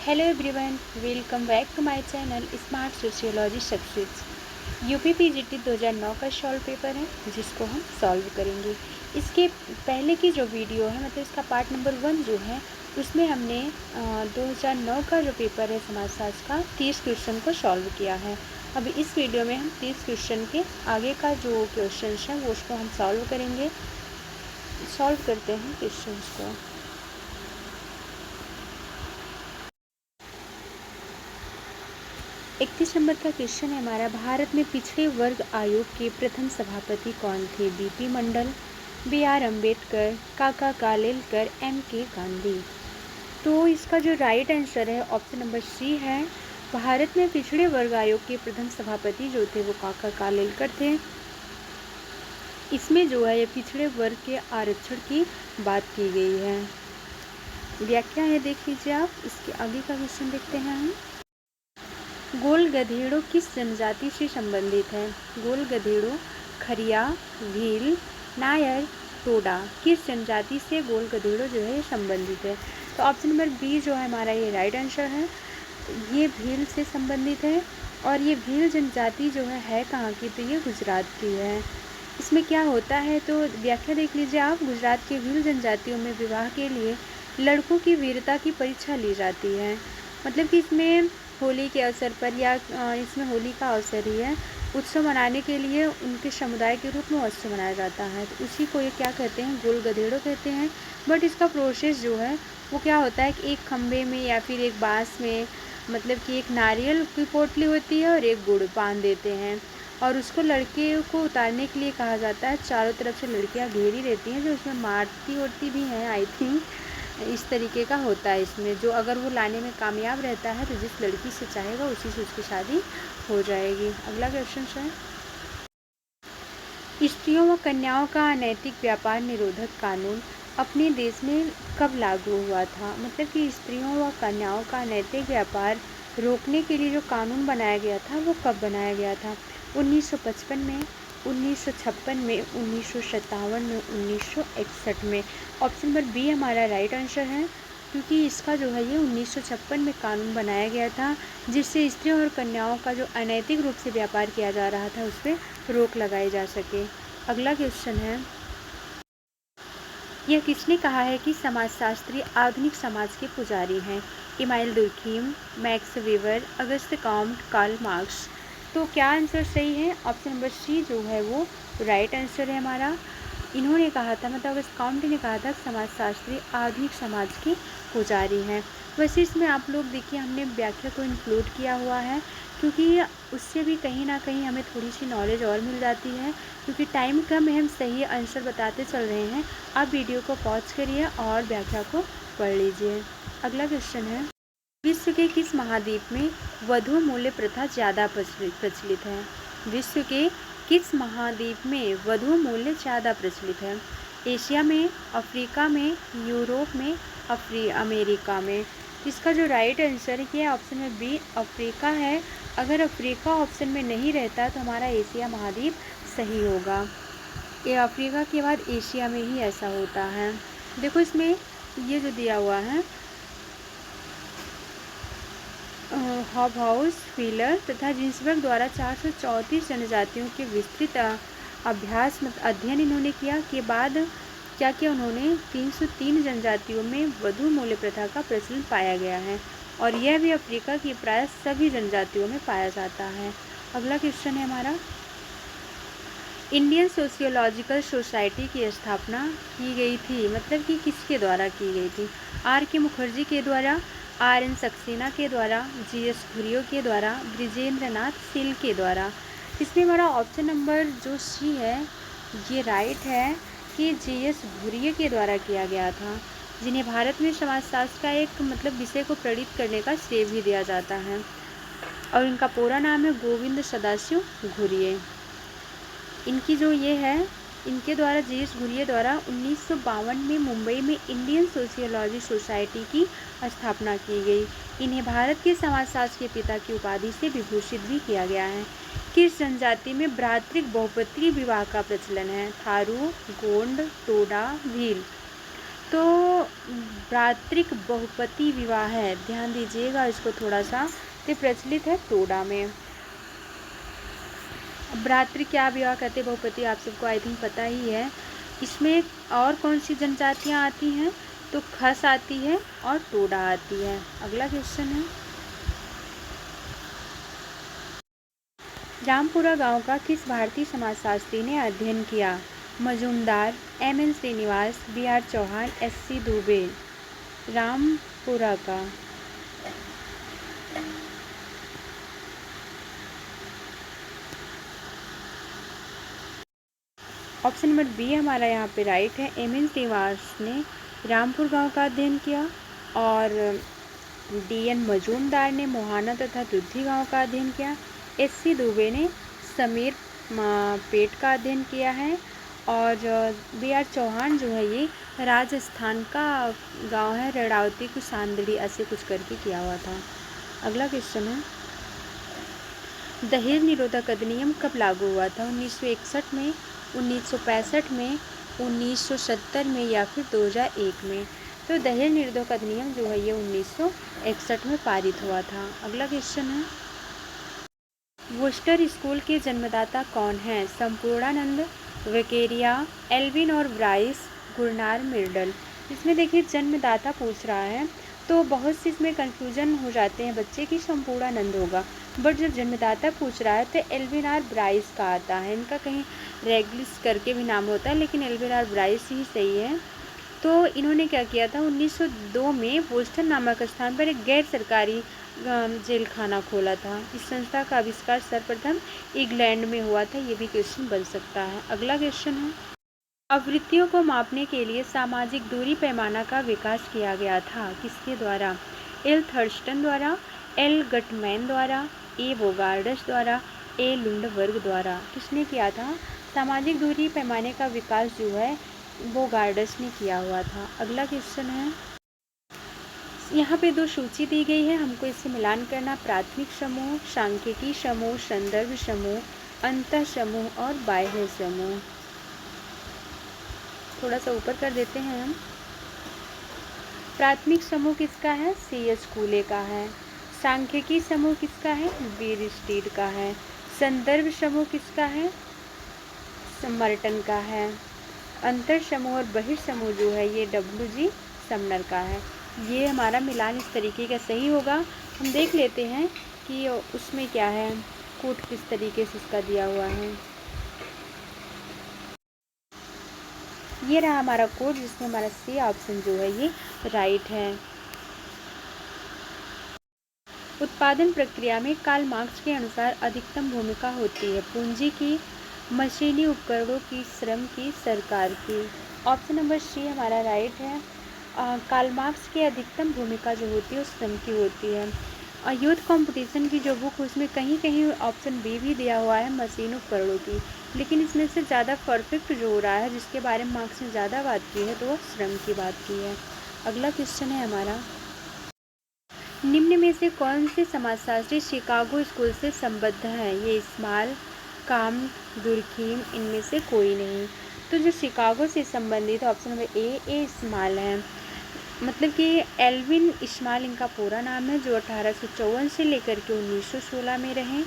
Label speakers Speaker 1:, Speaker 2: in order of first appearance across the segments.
Speaker 1: Hello everyone, welcome back to my channel smart sociology success. UPPGT 2009 का solve paper है जिसको हम solve करेंगे। इसके पहले की जो वीडियो है मतलब इसका पार्ट नंबर 1 जो है उसमें हमने 2009 का जो पेपर है समाजशास्त्र का 30 क्वेश्चन को सॉल्व किया है। अब इस वीडियो में हम 30 क्वेश्चन के आगे का जो क्वेश्चन है वो उसको हम सॉल्व करेंगे। सॉल्व करते हैं क्वेश्चन को। 31 नंबर का क्वेश्चन है हमारा, भारत में पिछड़े वर्ग आयोग के प्रथम सभापति कौन थे? बीपी मंडल, बी.आर. अम्बेडकर, काका कालेलकर, एम.के. गांधी। तो इसका जो राइट आंसर है ऑप्शन नंबर सी है। भारत में पिछड़े वर्ग आयोग के प्रथम सभापति जो थे वो काका कालेलकर थे। इसमें जो है ये पिछड़े वर्ग के आरक्षण की बात की गई है। व्याख्या है देख लीजिए आप। इसके आगे का क्वेश्चन देखते हैं हम। गोल गधेड़ो किस जनजाति से संबंधित है? गोल गधेड़ो खरिया, भील, नायर, टोडा। किस जनजाति से गोल गधेड़ो जो है संबंधित है? तो ऑप्शन नंबर बी जो है हमारा ये राइट आंसर है। ये भील से संबंधित है और ये भील जनजाति जो है कहाँ की? तो ये गुजरात की है। इसमें क्या होता है तो व्याख्या देख लीजिए आप। गुजरात के भील जनजातियों में विवाह के लिए लड़कों की वीरता की परीक्षा ली जाती है। मतलब कि इसमें होली के अवसर पर या इसमें होली का अवसर ही है, उत्सव मनाने के लिए उनके समुदाय के रूप में उत्सव मनाया जाता है। तो उसी को ये क्या कहते हैं? गोल गधेड़ो कहते हैं। बट इसका प्रोसेस जो है वो क्या होता है कि एक खम्भे में या फिर एक बांस में मतलब कि एक नारियल की पोटली होती है और एक गुड़ बांध देते हैं और उसको लड़के को उतारने के लिए कहा जाता है। चारों तरफ से लड़कियां घेरी रहती हैं जो उसमें मारती होती भी हैं आई थिंक। इस तरीके का होता है इसमें, जो अगर वो लाने में कामयाब रहता है तो जिस लड़की से चाहेगा उसी से उसकी शादी हो जाएगी। अगला क्वेश्चन है, स्त्रियों व कन्याओं का अनैतिक व्यापार निरोधक कानून अपने देश में कब लागू हुआ था? मतलब कि स्त्रियों व कन्याओं का अनैतिक व्यापार रोकने के लिए जो कानून बनाया गया था वो कब बनाया गया था? 1955 में, 1956 में, 1957 में, 1961 में। ऑप्शन नंबर बी हमारा राइट आंसर है क्योंकि इसका जो है ये 1956 में कानून बनाया गया था जिससे स्त्रियों और कन्याओं का जो अनैतिक रूप से व्यापार किया जा रहा था उस पर रोक लगाई जा सके। अगला क्वेश्चन है, यह किसने कहा है कि समाजशास्त्री आधुनिक समाज के पुजारी हैं? Email Durkheim, max weber, Auguste Comte, Karl Marx. तो क्या आंसर सही है? ऑप्शन नंबर सी जो है वो राइट आंसर है हमारा। इन्होंने कहा था मतलब अगस्त कॉम्ट ने कहा था समाजशास्त्री आधुनिक समाज के पुजारी हैं। वैसे इसमें आप लोग देखिए हमने व्याख्या को इंक्लूड किया हुआ है क्योंकि उससे भी कहीं ना कहीं हमें थोड़ी सी नॉलेज और मिल जाती है क्योंकि टाइम कम है, हम सही आंसर बताते चल रहे हैं। आप वीडियो को पॉज करिए और व्याख्या को पढ़ लीजिए। अगला क्वेश्चन है, विश्व के किस महाद्वीप में वधू मूल्य प्रथा ज़्यादा प्रचलित है? विश्व के किस महाद्वीप में वधू मूल्य ज़्यादा प्रचलित है? एशिया में, अफ्रीका में, यूरोप में, अमेरिका में। इसका जो राइट आंसर है ऑप्शन में बी अफ्रीका है। अगर अफ्रीका ऑप्शन में नहीं रहता तो हमारा एशिया महाद्वीप सही होगा। ये अफ्रीका के बाद एशिया में ही ऐसा होता है। देखो इसमें ये जो दिया हुआ है हॉबहाउस, व्हीलर तथा जिन्सबर्ग द्वारा 434 जनजातियों के विस्तृत अभ्यास अध्ययन इन्होंने किया के बाद क्या किया उन्होंने 303 जनजातियों में वधू मूल्य प्रथा का प्रचलन पाया गया है और यह भी अफ्रीका की प्राय सभी जनजातियों में पाया जाता है। अगला क्वेश्चन है हमारा, इंडियन सोशियोलॉजिकल सोसाइटी की स्थापना की गई थी मतलब कि किसके द्वारा की गई थी? आर के मुखर्जी के द्वारा, आर एन सक्सेना के द्वारा, जी एस घुरियो के द्वारा, ब्रिजेंद्र नाथ सिल के द्वारा। इसमें हमारा ऑप्शन नंबर जो सी है ये राइट है कि जी एस घुरियो के द्वारा किया गया था, जिन्हें भारत में समाजशास्त्र का एक मतलब विषय को प्रेरित करने का श्रेय भी दिया जाता है और इनका पूरा नाम है गोविंद सदाशिव घुरिये। इनकी जो ये है इनके द्वारा जी एस घुरिये द्वारा 1952 में मुंबई में इंडियन सोशियोलॉजी सोसाइटी की स्थापना की गई। इन्हें भारत के समाजशास्त्र के पिता की उपाधि से विभूषित भी किया गया है। किस जनजाति में भ्रातृक बहुपत्नीय विवाह का प्रचलन है? थारू, गोंड, टोडा, भील। तो भ्रातृक बहुपति विवाह है, ध्यान दीजिएगा इसको थोड़ा सा, तो प्रचलित है टोडा में। भ्रातृ क्या विवाह कहते हैं, बहुपति आप सबको आई थिंक पता ही है। इसमें और कौन सी जनजातियाँ आती हैं, तो खस आती है और टोडा आती है। अगला क्वेश्चन है, रामपुरा गांव का किस भारतीय समाजशास्त्री ने अध्ययन किया? Majumdar, M N. Srinivas, B R. Chauhan, S C. Dubey. Rampura का ऑप्शन नंबर बी हमारा यहाँ पे राइट है। एम.एन. श्रीनिवास ने रामपुर गांव का अध्ययन किया और डी.एन. मजूमदार ने मोहाना तथा दुधी गांव का अध्ययन किया। एस.सी. दुबे ने समीर पेट का अध्ययन किया है और बी.आर. चौहान जो है ये राजस्थान का गांव है, रड़ावती कुछ सांदड़ी ऐसे कुछ करके किया हुआ था। अगला क्वेश्चन है, दहेज निरोधक अधिनियम कब लागू हुआ था? 1961 में, 1965 में, 1970 में या फिर 2001 में? तो दहेज निरोधक अधिनियम जो है ये 1961 में पारित हुआ था। अगला क्वेश्चन है, वुस्टर स्कूल के जन्मदाता कौन हैं? संपूर्णानंद, वेकेरिया, एल्विन और ब्राइस, गुरनार मिर्डल। इसमें देखिए जन्मदाता पूछ रहा है तो बहुत सी इसमें कन्फ्यूजन हो जाते हैं बच्चे की संपूर्णानंद होगा, बट जब जन्मदाता पूछ रहा है तो एल्विन आर ब्राइस का आता है। इनका कहीं रेगलिस करके भी नाम होता है लेकिन एल्विन आर ब्राइस ही सही है। तो इन्होंने क्या किया था, 1902 में बोस्टन नामक स्थान पर एक गैर सरकारी जेल खाना खोला था। इस संस्था का आविष्कार सर्वप्रथम इंग्लैंड में हुआ था। ये भी क्वेश्चन बन सकता है। अगला क्वेश्चन है, आवृत्तियों को मापने के लिए सामाजिक दूरी पैमाना का विकास किया गया था, किसके द्वारा? एल थर्स्टन द्वारा, एल गटमैन द्वारा, ए बोगार्डस द्वारा, ए लुंडबर्ग द्वारा। किसने किया था? सामाजिक दूरी पैमाने का विकास जो है बोगार्डस ने किया हुआ था। अगला क्वेश्चन है, यहाँ पे दो सूची दी गई है, हमको इससे मिलान करना। प्राथमिक समूह, सांख्यिकी समूह, संदर्भ समूह, अंतः समूह और बाह्य समूह। थोड़ा सा ऊपर कर देते हैं हम। प्राथमिक समूह किसका है? सी.एच. कूले का है। सांख्यिकी समूह किसका है? वीर स्टीड का है। संदर्भ समूह किसका है? मर्टन का है। अंतर समूह और बहिर्समूह जो है ये W.G. समनर का है। ये हमारा मिलान इस तरीके का सही होगा। हम देख लेते हैं कि उसमें क्या है, कोड किस तरीके से इसका दिया हुआ है। ये रहा हमारा कोड जिसमें हमारा सी ऑप्शन जो है ये राइट है। उत्पादन प्रक्रिया में कार्ल मार्क्स के अनुसार अधिकतम भूमिका होती है पूंजी की, मशीनी उपकरणों की, श्रम की, सरकार की। ऑप्शन नंबर सी हमारा राइट है। कार्ल मार्क्स की अधिकतम भूमिका जो होती है वो श्रम की होती है। यूथ कंपटीशन की जो बुक उसमें कहीं कहीं ऑप्शन बी भी दिया हुआ है मशीन उपकरणों की, लेकिन इसमें से ज़्यादा परफेक्ट जो हो रहा है जिसके बारे में मार्क्स ने ज़्यादा बात की है तो वो श्रम की बात की है। अगला क्वेश्चन है हमारा, निम्न में से कौन से समाजशास्त्री शिकागो स्कूल से संबद्ध हैं? ये इस्माइल, काम, दुर्खीम, इनमें से कोई नहीं। तो जो शिकागो से संबंधित है ऑप्शन नंबर ए इस्माइल है। मतलब कि एल्विन इस्माइल इनका पूरा नाम है, जो 1854 से लेकर के 1916 में रहे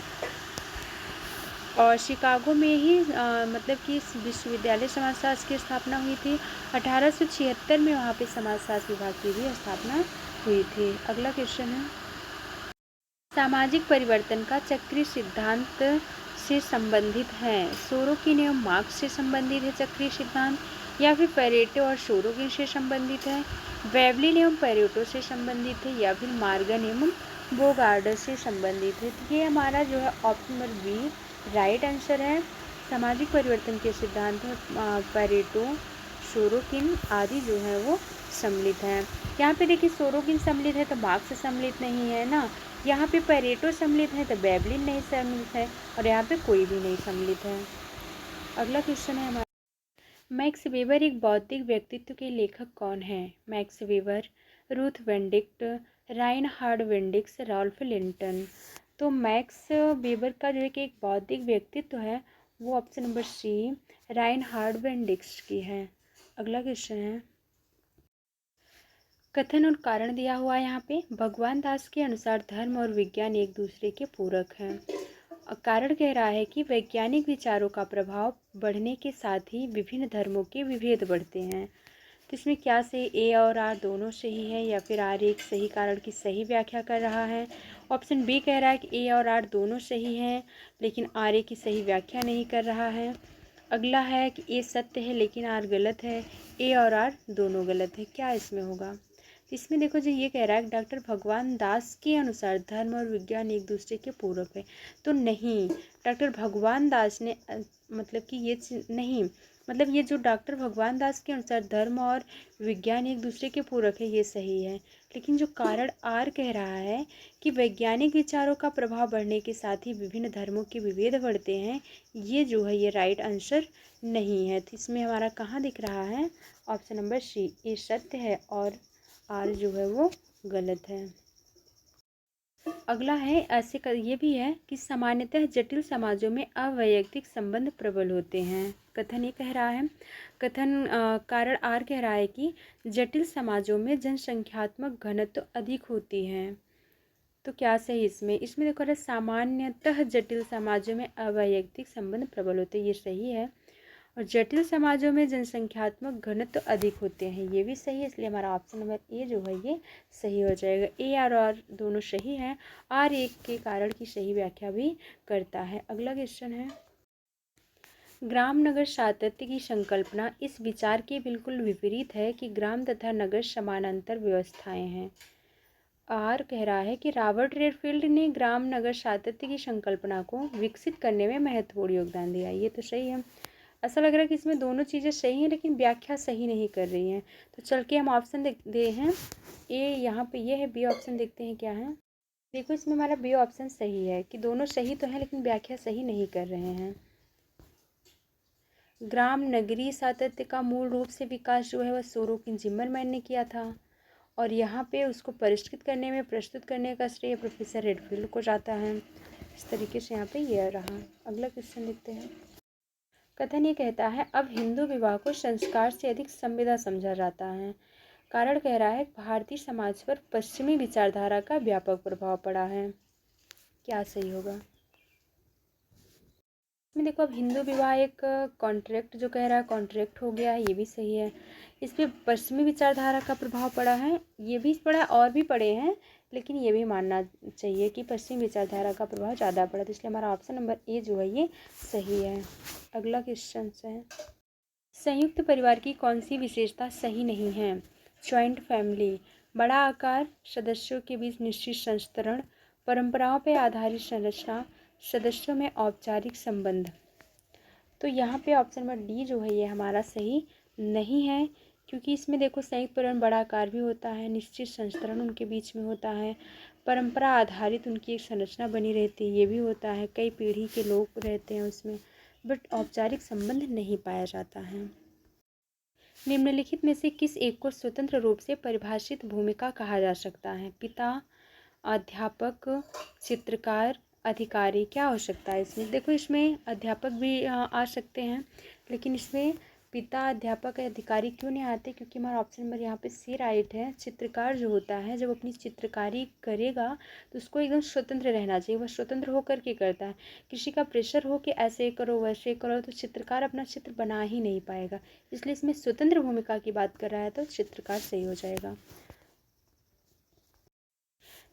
Speaker 1: और शिकागो में ही मतलब कि विश्वविद्यालय समाजशास्त्र की स्थापना हुई थी। 1876 में वहाँ पे समाजशास्त्र विभाग की भी स्थापना हुई थी। अगला क्वेश्चन है, सामाजिक परिवर्तन का चक्रीय सिद्धांत से संबंधित है? सोरोकिन एवं मार्क्स से संबंधित है चक्रीय सिद्धांत, या फिर पेरेटो और सोरोकिन से संबंधित है, वेवलिन एवं पेरेटो से संबंधित है, या फिर मार्गन एवं बोगार्डस से संबंधित है? तो ये हमारा जो है option number B right answer है। सामाजिक परिवर्तन के सिद्धांत में पेरेटो, सोरोकिन आदि जो है वो सम्मिलित हैं। यहाँ पे देखिए सोरोकिन सम्मिलित है तो मार्क्स सम्मिलित नहीं है ना, यहाँ पे पेरेटो सम्मिलित है तो वेवलिन नहीं सम्मिलित है और यहाँ पे कोई भी नहीं सम्मिलित है। अगला क्वेश्चन है हमारा, मैक्स वेबर एक बौद्धिक व्यक्तित्व के लेखक कौन है? Max Weber, Ruth Benedict, Reinhard Bendix, Ralph Linton. तो मैक्स वेबर का जो है कि एक बौद्धिक व्यक्तित्व है वो option number C Reinhard Bendix की है। अगला क्वेश्चन है, कथन और कारण दिया हुआ है यहाँ पे। भगवान दास के अनुसार धर्म और विज्ञान एक दूसरे के पूरक हैं। कारण कह रहा है कि वैज्ञानिक विचारों का प्रभाव बढ़ने के साथ ही विभिन्न धर्मों के विभेद बढ़ते हैं। तो इसमें क्या सही, ए और आर दोनों सही है या फिर आर एक सही कारण की सही व्याख्या कर रहा है। ऑप्शन बी कह रहा है कि ए और आर दोनों सही हैं लेकिन आर ए की सही व्याख्या नहीं कर रहा है। अगला है कि ए सत्य है लेकिन आर गलत है। ए और आर दोनों गलत है। क्या इसमें होगा? इसमें देखो जो ये कह रहा है कि डॉक्टर भगवान दास के अनुसार धर्म और विज्ञान एक दूसरे के पूरक है। तो नहीं, डॉक्टर भगवान दास ने मतलब कि ये नहीं, मतलब ये जो डॉक्टर भगवान दास के अनुसार धर्म और विज्ञान एक दूसरे के पूरक है ये सही है। लेकिन जो कारण आर कह रहा है कि वैज्ञानिक विचारों का प्रभाव बढ़ने के साथ ही विभिन्न धर्मों के विभेद बढ़ते हैं, ये जो है ये राइट आंसर नहीं है। तो इसमें हमारा कहाँ दिख रहा है? ऑप्शन नंबर सी, ये सत्य है और आर जो है वो गलत है। अगला है ऐसे ये भी है कि सामान्यतः जटिल समाजों में अवैयक्तिक संबंध प्रबल होते हैं। कथन ये कह रहा है, कारण आर कह रहा है कि जटिल समाजों में जनसंख्यात्मक घनत्व अधिक होती है। तो क्या सही इसमें देखो रहा सामान्यतः जटिल समाजों में अवैयक्तिक संबंध प्रबल होते हैं, ये सही है। और जटिल समाजों में जनसंख्यात्मक घनत्व अधिक होते हैं, ये भी सही है। इसलिए हमारा ऑप्शन नंबर ए जो है ये सही हो जाएगा। ए और आर दोनों सही हैं। आर एक के कारण की सही व्याख्या भी करता है। अगला क्वेश्चन है, ग्राम नगर सातत्य की संकल्पना इस विचार के बिल्कुल विपरीत है कि ग्राम तथा नगर समानांतर व्यवस्थाएं हैं। आर कह रहा है कि रॉबर्ट रेडफील्ड ने ग्राम नगर सातत्य की संकल्पना को विकसित करने में महत्वपूर्ण योगदान दिया, ये तो सही है। ऐसा लग रहा है कि इसमें दोनों चीज़ें सही हैं लेकिन व्याख्या सही नहीं कर रही हैं। तो चल के हम ऑप्शन दे हैं। ए यहाँ पे ये है, बी ऑप्शन देखते हैं क्या है। देखो इसमें हमारा बी ऑप्शन सही है कि दोनों सही तो हैं लेकिन व्याख्या सही नहीं कर रहे हैं। ग्राम नगरीय सातत्य का मूल रूप से विकास जो है वह सोरोकिन जिम्मरमैन ने किया था और यहाँ पे उसको परिष्कृत करने में प्रस्तुत करने का श्रेय प्रोफेसर रेडफील्ड को जाता है। इस तरीके से यहाँ पे यह रहा। अगला क्वेश्चन देखते हैं। कथन ये कहता है, अब हिंदू विवाह को संस्कार से अधिक संविदा समझा जाता है। कारण कह रहा है भारतीय समाज पर पश्चिमी विचारधारा का व्यापक प्रभाव पड़ा है। क्या सही होगा? इसमें देखो अब हिंदू विवाह एक कॉन्ट्रैक्ट जो कह रहा है कॉन्ट्रैक्ट हो गया है, ये भी सही है। इस पर पश्चिमी विचारधारा का प्रभाव पड़ा है, ये भी पड़ा, और भी पड़े हैं, लेकिन ये भी मानना चाहिए कि पश्चिमी विचारधारा का प्रभाव ज़्यादा पड़ा। तो इसलिए हमारा ऑप्शन नंबर ए जो है ये सही है। अगला क्वेश्चन है, संयुक्त परिवार की कौन सी विशेषता सही नहीं है? जॉइंट फैमिली, बड़ा आकार, सदस्यों के बीच निश्चित संस्तरण, परंपराओं पर आधारित संरचना, सदस्यों में औपचारिक संबंध। तो यहाँ पे ऑप्शन नंबर डी जो है ये हमारा सही नहीं है, क्योंकि इसमें देखो संयुक्त परिवार में बड़ा आकार भी होता है, निश्चित संस्तरण उनके बीच में होता है, परंपरा आधारित उनकी एक संरचना बनी रहती है, ये भी होता है, कई पीढ़ी के लोग रहते हैं उसमें, बट औपचारिक संबंध नहीं पाया जाता है। निम्नलिखित में से किस एक को स्वतंत्र रूप से परिभाषित भूमिका कहा जा सकता है? पिता, अध्यापक, चित्रकार, अधिकारी। क्या हो सकता है इसमें? देखो इसमें अध्यापक भी आ सकते हैं, लेकिन इसमें पिता, अध्यापक, अधिकारी क्यों नहीं आते? क्योंकि हमारा ऑप्शन नंबर यहाँ पे सी राइट है। चित्रकार जो होता है जब अपनी चित्रकारी करेगा तो उसको एकदम स्वतंत्र रहना चाहिए, वह स्वतंत्र होकर के करता है। किसी का प्रेशर हो कि ऐसे करो वैसे करो तो चित्रकार अपना चित्र बना ही नहीं पाएगा। इसलिए इसमें स्वतंत्र भूमिका की बात कर रहा है तो चित्रकार सही हो जाएगा।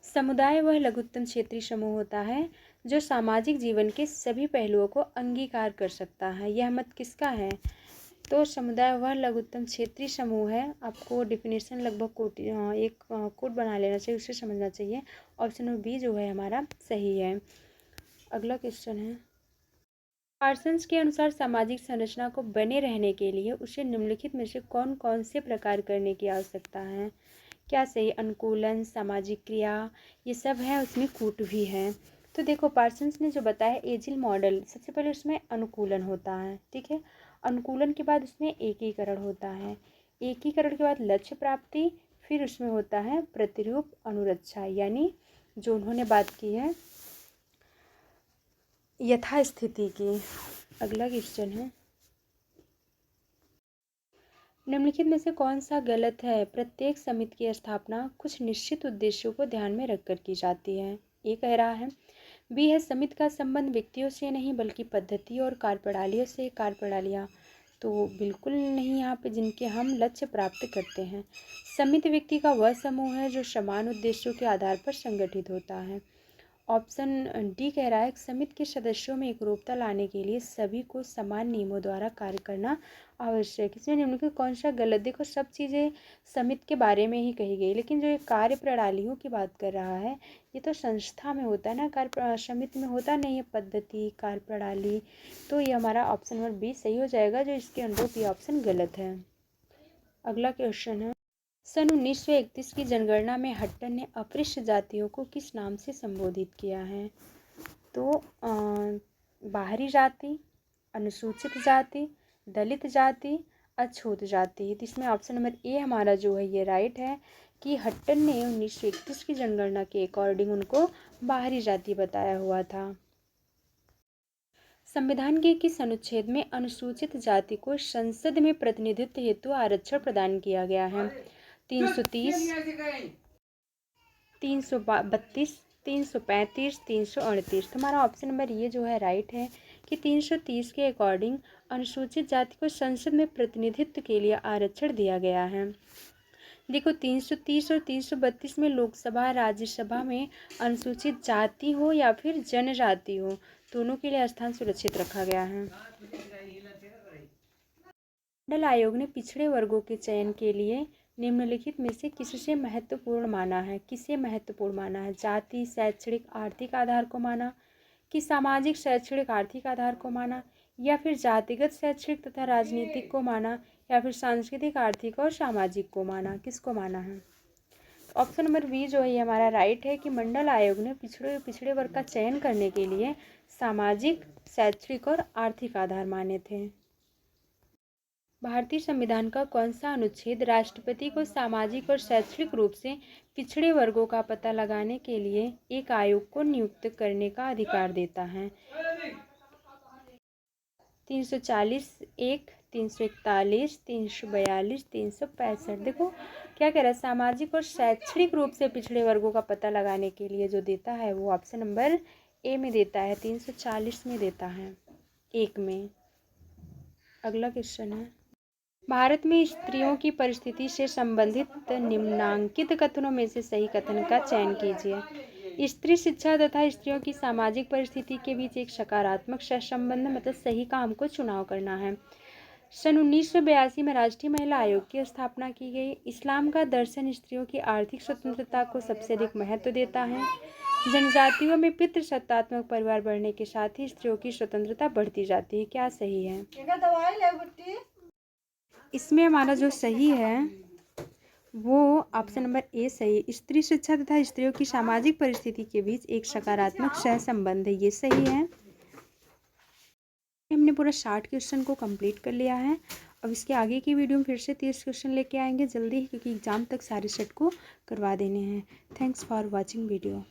Speaker 1: समुदाय वह लघुत्तम क्षेत्रीय समूह होता है जो सामाजिक जीवन के सभी पहलुओं को अंगीकार कर सकता है। यह मत किसका है? तो समुदाय वह लघुत्तम क्षेत्रीय समूह है। आपको डिफिनेशन लगभग एक कोड बना लेना चाहिए, उससे समझना चाहिए। ऑप्शन नंबर बी जो है हमारा सही है। अगला क्वेश्चन है, पार्सन्स के अनुसार सामाजिक संरचना को बने रहने के लिए उसे निम्नलिखित में से कौन कौन से प्रकार करने की आवश्यकता है? क्या सही? अनुकूलन, सामाजिक क्रिया, ये सब है, उसमें कूट भी है। तो देखो पार्सन्स ने जो बताया एजिल मॉडल, सबसे पहले उसमें अनुकूलन होता है, ठीक है। अनुकूलन के बाद उसमें एकीकरण होता है, एकीकरण के बाद लक्ष्य प्राप्ति, फिर उसमें होता है प्रतिरूप अनुरक्षा, यानी जो उन्होंने बात की है यथास्थिति की। अगला क्वेश्चन है, निम्नलिखित में से कौन सा गलत है? प्रत्येक समिति की स्थापना कुछ निश्चित उद्देश्यों को ध्यान में रखकर की जाती है। ए कह रहा है। बी है समिति का संबंध व्यक्तियों से नहीं बल्कि पद्धति और कार्यप्रणालियों से। कार्यप्रणालियाँ तो बिल्कुल नहीं यहाँ पे जिनके हम लक्ष्य प्राप्त करते हैं। समिति व्यक्ति का वह समूह है जो समान उद्देश्यों के आधार पर संगठित होता है। ऑप्शन डी कह रहा है समिति के सदस्यों में एकरूपता लाने के लिए सभी को समान नियमों द्वारा कार्य करना आवश्यक। इसमें निम्नलिखित कौन सा गलत? देखो सब चीज़ें समिति के बारे में ही कही गई, लेकिन जो ये कार्य प्रणालियों की बात कर रहा है ये तो संस्था में होता है ना, समिति में होता नहीं है पद्धति कार्य प्रणाली। तो ये हमारा ऑप्शन नंबर बी सही हो जाएगा, जो इसके अनुरूप ये ऑप्शन गलत है। अगला क्वेश्चन है, सन 1931 की जनगणना में हट्टन ने अपृष्ठ जातियों को किस नाम से संबोधित किया है? तो बाहरी जाति, अनुसूचित जाति, दलित जाति, अछूत जाति। तो इसमें ऑप्शन नंबर ए हमारा जो है ये राइट है कि हट्टन ने 1931 की जनगणना के अकॉर्डिंग उनको बाहरी जाति बताया हुआ था। संविधान के किस अनुच्छेद में अनुसूचित जाति को संसद में प्रतिनिधित्व हेतु आरक्षण प्रदान किया गया है? 330, 332, 335, 338। हमारा ऑप्शन नंबर ये जो है राइट है कि 330 के अकॉर्डिंग अनुसूचित जाति को संसद में प्रतिनिधित्व के लिए आरक्षण दिया गया है। देखो 330 और 332 में लोकसभा राज्यसभा में अनुसूचित जाति हो या फिर जनजाति हो, दोनों के लिए स्थान सुरक्षित रखा गया है। मंडल आयोग ने पिछड़े वर्गों के चयन के लिए निम्नलिखित में से किससे महत्वपूर्ण माना है? किसे महत्वपूर्ण माना है? जाति, शैक्षणिक, आर्थिक आधार को माना, कि सामाजिक, शैक्षणिक, आर्थिक आधार को माना, या फिर जातिगत, शैक्षणिक तथा राजनीतिक को माना, या फिर सांस्कृतिक, आर्थिक और सामाजिक को माना? किसको माना है? ऑप्शन नंबर बी जो है ये हमारा राइट है कि मंडल आयोग ने पिछड़े वर्ग का चयन करने के लिए सामाजिक, शैक्षणिक और आर्थिक आधार माने थे। भारतीय संविधान का कौन सा अनुच्छेद राष्ट्रपति को सामाजिक और शैक्षणिक रूप से पिछड़े वर्गों का पता लगाने के लिए एक आयोग को नियुक्त करने का अधिकार देता है? 340(1), 341, 342, 365। देखो क्या कह रहा है, सामाजिक और शैक्षणिक रूप से पिछड़े वर्गों का पता लगाने के लिए जो देता है वो ऑप्शन नंबर ए में देता है, 340 में देता है, 1 में। अगला क्वेश्चन है, भारत में स्त्रियों की परिस्थिति से संबंधित निम्नांकित कथनों में से सही कथन का चयन कीजिए। स्त्री शिक्षा तथा स्त्रियों की सामाजिक परिस्थिति के बीच एक सकारात्मक सहसंबंध, मतलब सही का हमको चुनाव करना है। सन 1982 में राष्ट्रीय महिला आयोग की स्थापना की गई। इस्लाम का दर्शन स्त्रियों की आर्थिक स्वतंत्रता को सबसे अधिक महत्व देता है। जनजातियों में पितृसत्तात्मक परिवार बढ़ने के साथ ही स्त्रियों की स्वतंत्रता बढ़ती जाती है। क्या सही है? इसमें हमारा जो सही है वो ऑप्शन नंबर ए सही है। स्त्री शिक्षा तथा स्त्रियों की सामाजिक परिस्थिति के बीच एक सकारात्मक सहसंबंध है, ये सही है। हमने पूरा 60 क्वेश्चन को कंप्लीट कर लिया है। अब इसके आगे की वीडियो में फिर से 30 क्वेश्चन लेके आएंगे जल्दी ही, क्योंकि एग्ज़ाम तक सारे सेट को करवा देने हैं। Thanks for watching video.